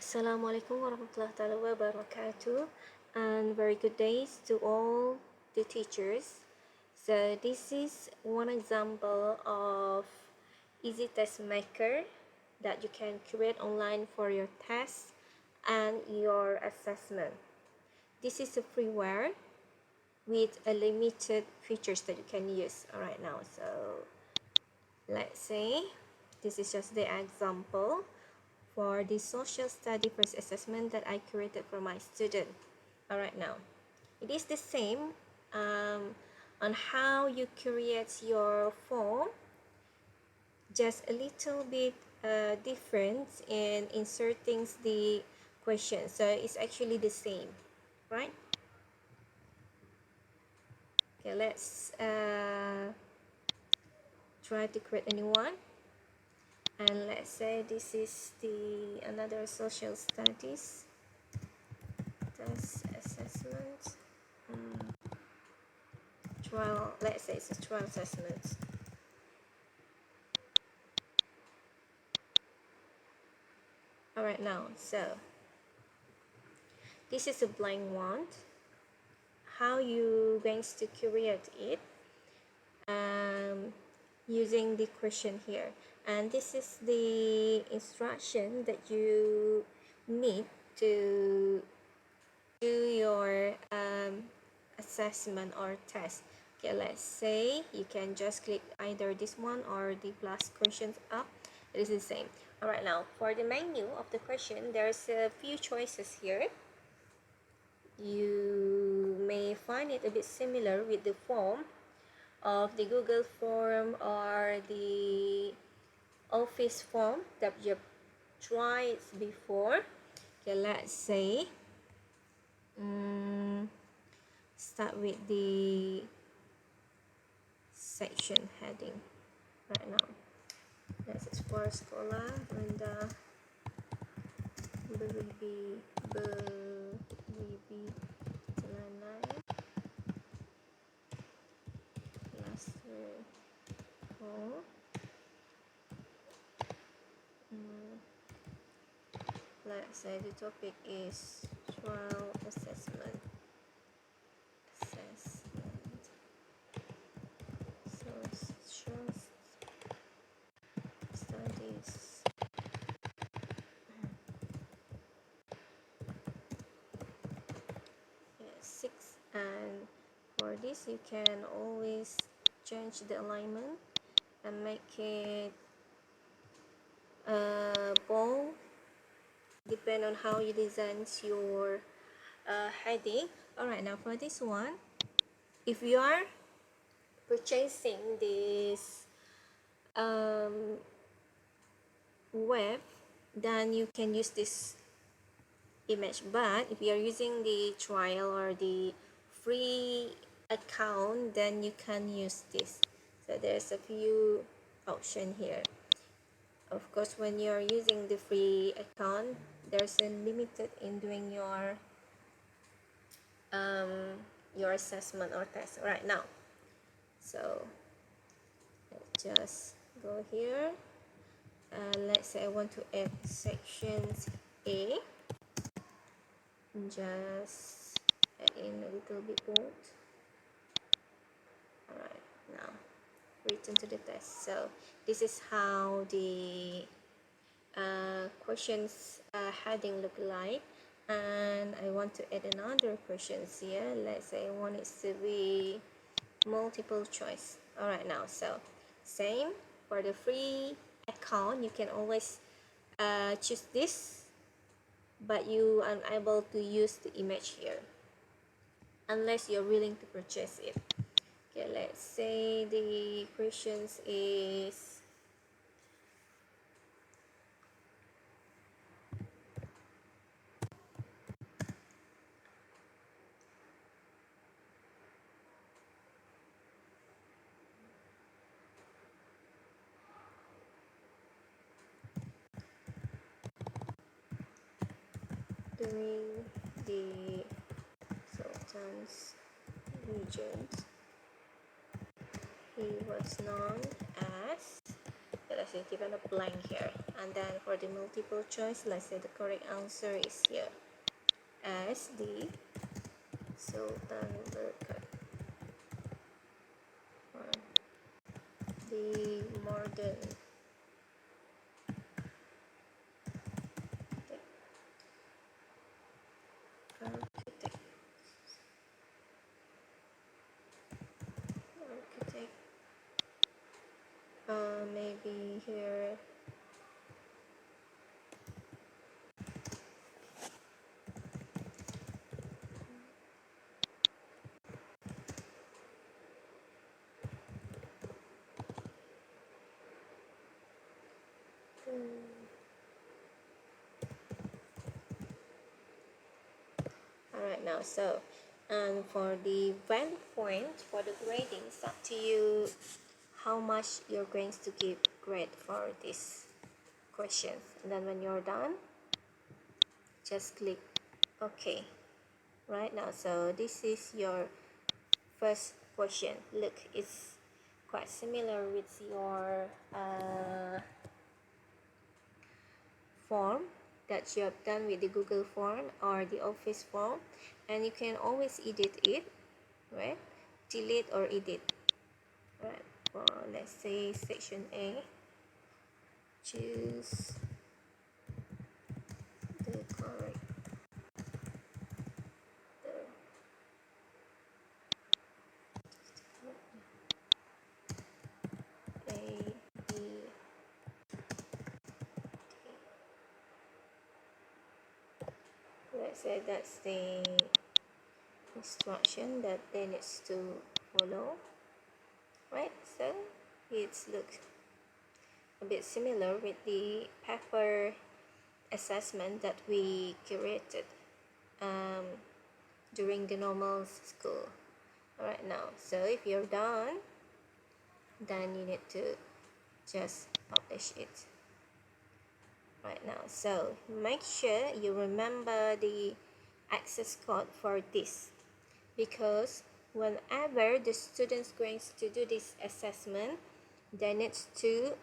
Assalamualaikum warahmatullahi wabarakatuh, and very good days to all the teachers. So this is one example of easy test maker that you can create online for your tests and your assessment. This is a freeware with a limited features that you can use right now. So let's say this is just the example for the social study first assessment that I created for my student. Alright, now it is the same on how you create your form, just a little bit different in inserting the question. So it's actually the same, right? Okay, let's try to create a new one. And let's say this is the another social studies test assessment trial. Let's say it's a trial assessment. All right, now so this is a blank one. How you going to create it using the question here, and this is the instruction that you need to do your assessment or test. Okay, let's say you can just click either this one or the plus questions up. It is the same. All right, now for the menu of the question, there's a few choices here. You may find it a bit similar with the form of the Google form or the Office form that you've tried before. Okay, let's say start with the section heading right now. Let's explore sekolah rendah beribi telanai kelas 4. Let's say the topic is trial assessment. Social studies. Yeah, 6. And for this you can always change the alignment and make it bold, depend on how you design your heading. Alright, now for this one, if you are purchasing this web, then you can use this image, but if you are using the trial or the free account, then you can use this. So there's a few options here. Of course, when you're using the free account, there's a limited in doing your assessment or test right now. So let's just go here. Let's say I want to add sections A. Just add in a little bit bold. Alright, now return to the test. So this is how the questions heading look like, and I want to add another questions here. Let's say I want it to be multiple choice. Alright, now so same for the free account, you can always choose this, but you are unable to use the image here unless you're willing to purchase it. Okay, let's say the questions is during the Sultan's regent, he was known as, let's say given a blank here, And then for the multiple choice, let's say the correct answer is here as the Sultan Berkat, or the modern architect, architect. Maybe here. Alright, now so and for the value point for the grading, it's up to you how much you're going to give grade for this questions. And then when you're done, just click OK. Right now, so this is your first question. Look, it's quite similar with your form that you have done with the Google form or the Office form, and you can always edit it, right? Delete or edit, right? For let's say section A, choose the correct A, B, let's say that's the instruction that they need to follow, right? So it looks a bit similar with the paper assessment that we created during the normal school. Alright, now so if you're done, then you need to just publish it right now. So make sure you remember the access code for this, because whenever the students going to do this assessment, they need to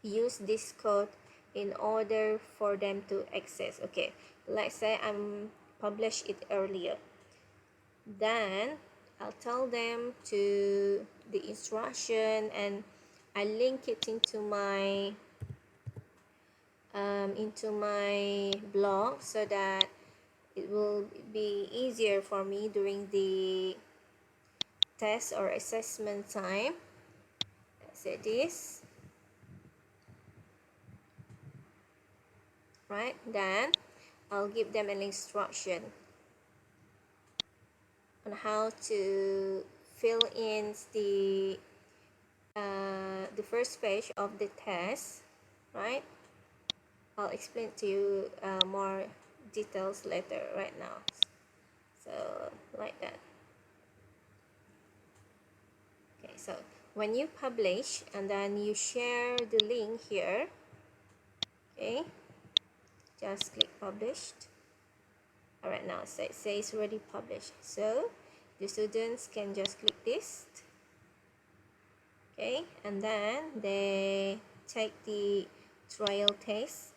use this code in order for them to access. Okay, let's say I'm published it earlier, then I'll tell them to the instruction and I link it into my blog so that it will be easier for me during the test or assessment time. Let's say this, right? Then I'll give them an instruction on how to fill in the first page of the test, right? I'll explain to you more details later right now. So like that. Okay, so when you publish and then you share the link here, okay, just click published. Alright, now so it says already published, so the students can just click this, okay, and then they take the trial test.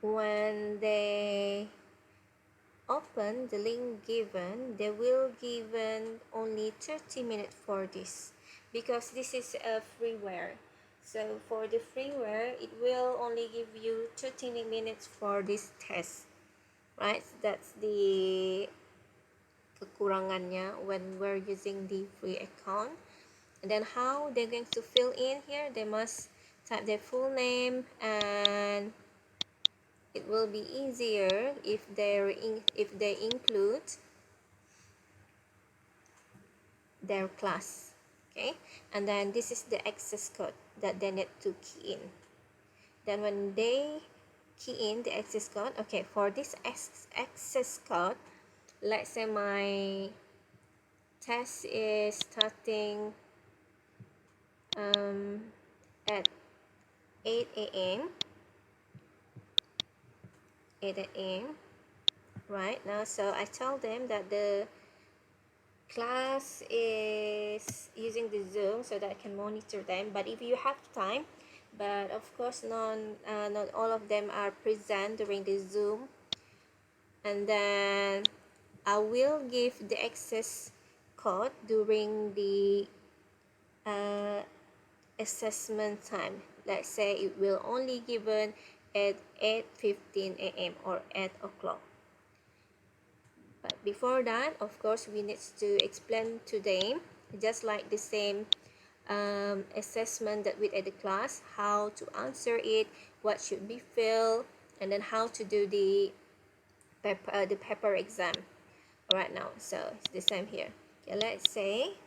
When they open the link given, they will given only 30 minutes for this, because this is a freeware. So for the freeware, it will only give you 30 minutes for this test, right? That's the kekurangannya when we're using the free account. And then how they're going to fill in here, they must type their full name, and it will be easier if they include their class, okay. And then this is the access code that they need to key in. Then when they key in the access code, okay, for this access code, let's say my test is starting at 8 a.m. right now. So I tell them that the class is using the Zoom so that I can monitor them. But if you have time, but of course not all of them are present during the Zoom, and then I will give the access code during the assessment time. Let's say it will only given at 8:15 a.m. or 8 o'clock. But before that, of course, we need to explain to them, just like the same assessment that we did at the class, how to answer it, what should be filled, and then how to do the paper exam. Right now, so it's the same here. Okay, let's say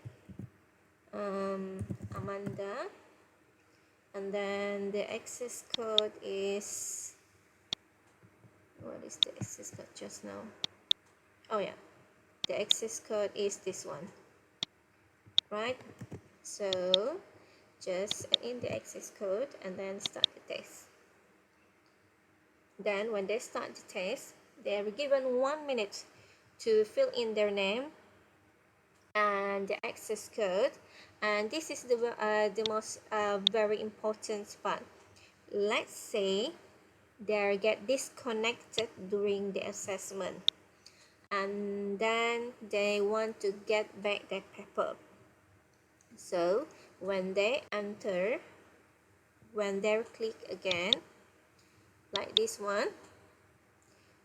Amanda, and then the access code is, what is the access code just now? Oh yeah, the access code is this one, right? So just add in the access code and then start the test. Then when they start the test, they are given 1 minute to fill in their name and the access code. And this is the most very important part. Let's say they get disconnected during the assessment, and then they want to get back their paper. So when they enter, when they click again like this one,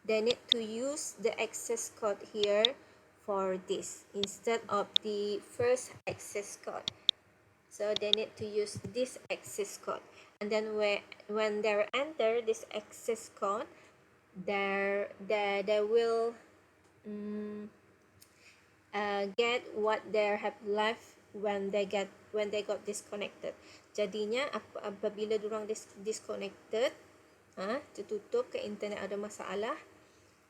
they need to use the access code here for this instead of the first access code. So they need to use this access code, and then when they enter this access code, they will get what they have left when they got disconnected. Jadinya apabila durang disconnected, tertutup ke internet ada masalah,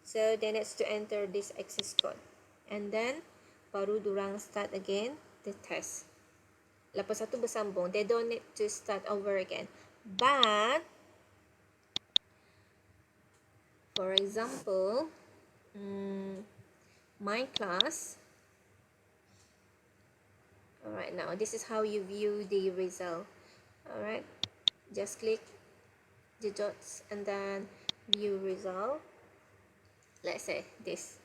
so they need to enter this access code, and then baru durang start again the test. Lepas satu bersambung, they don't need to start over again. But for example, my class, alright, now this is how you view the result. Alright, just click the dots and then view result. Let's say this.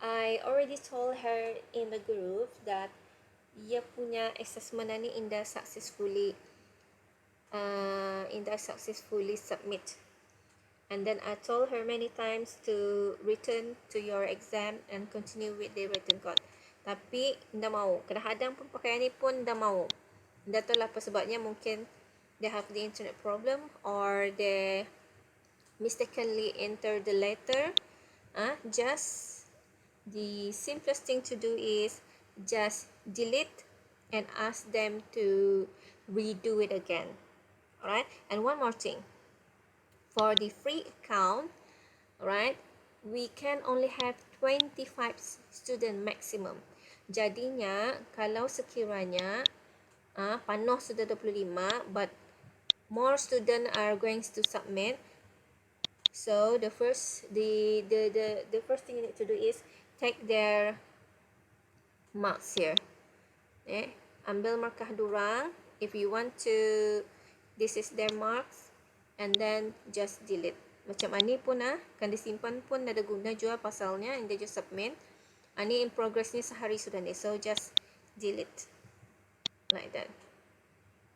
I already told her in the group that ia punya assessment ni indah successfully submit, and then I told her many times to return to your exam and continue with the written code, tapi indah mau. Kadang-kadang pun pakaian ni pun indah mau. Indah tahu lah apa sebabnya. Mungkin they have the internet problem or they mistakenly enter the letter. Just the simplest thing to do is just delete and ask them to redo it again. Alright, and one more thing, for the free account, right, we can only have 25 student maximum. Jadinya kalau sekiranya penuh sudah 25 but more student are going to submit, so the first thing you need to do is take their marks here. Ambil markah durang. If you want to, this is their marks, and then just delete. Macam ni pun kan disimpan pun ada guna jua pasalnya, and they just submit. Ni in progress ni sehari sudah ni, so just delete like that.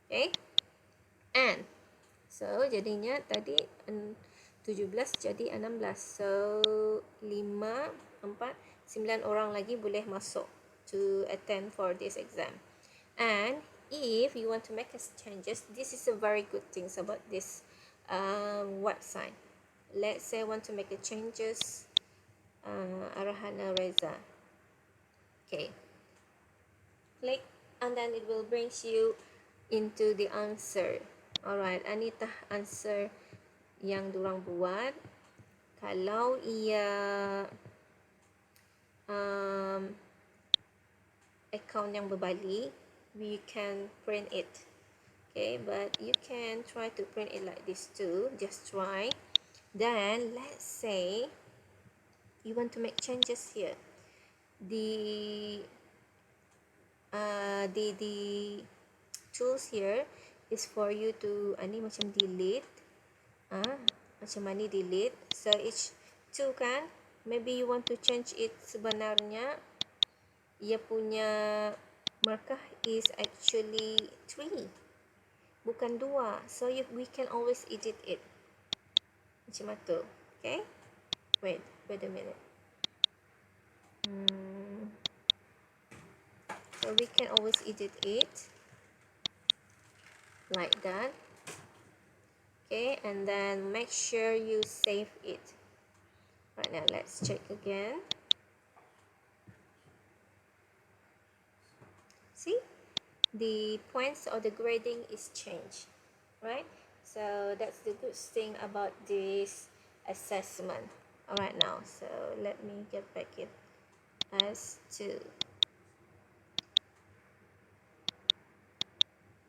Okay, and so jadinya tadi 17 jadi 16, so 5, 4, 9 orang lagi boleh masuk to attend for this exam. And if you want to make changes, this is a very good thing about this website. Let's say I want to make a changes, Arahana Reza. Okay, click and then it will bring you into the answer. Alright, Anita answer yang durang buat. Kalau ia account yang berbalik, we can print it. Okay, but you can try to print it like this too. Just try. Then let's say you want to make changes here. the the tools here is for you to ni macam delete, macam mana delete. So each two kan, maybe you want to change it, sebenarnya ia punya markah is actually 3 bukan 2, so we can always edit it macam tu. Okay, wait a minute. So we can always edit it like that. Okay, and then make sure you save it. Right, now let's check again. See, the points or the grading is changed, right? So that's the good thing about this assessment. All right, now, so let me get back it as 2.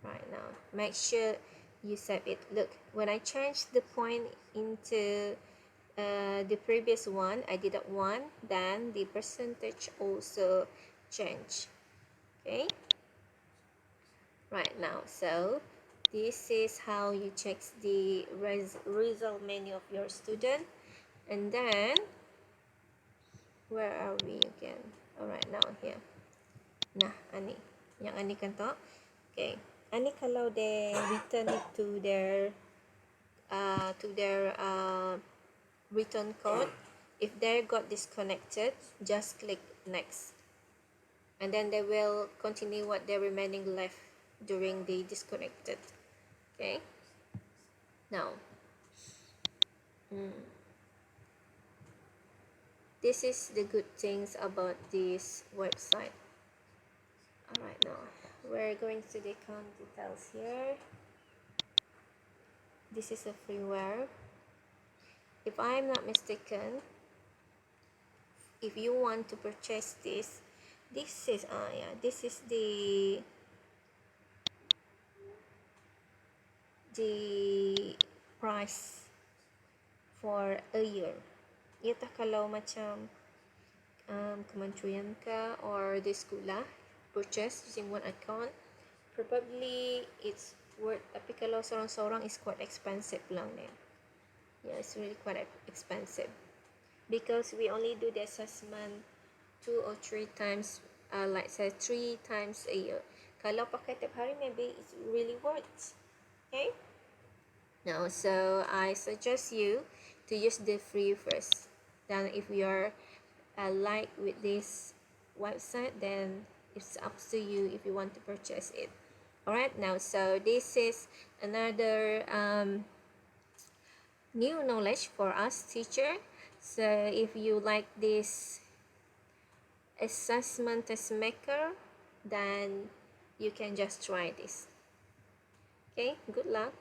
Right, now make sure you save it. Look, when I change the point into the previous one, I did that 1, then the percentage also change. Okay, right now, so this is how you check the result menu of your student. And then where are we again? All right, now here. Nah, ani yang ani kan to. Okay, ani kalau they return it to their return code, if they got disconnected, just click next, and then they will continue what they're remaining left during the disconnected. Okay, now this is the good things about this website. All right, now we're going to the account details here. This is a freeware. If I'm not mistaken, if you want to purchase this is this is the price for a year. Ia tak kalau macam kementerian ka or the sekolah purchase using one account, probably it's worth, tapi kalau seorang-seorang is quite expensive lang ni. Yeah, it's really quite expensive because we only do the assessment 2 or 3 times, like say 3 times a year. Kalau pakai tiap hari, maybe it's really worth. Okay, now so I suggest you to use the free first, then if you are like with this website, then it's up to you if you want to purchase it. Alright, now so this is another new knowledge for us teacher. So if you like this assessment test maker, then you can just try this. Okay, good luck.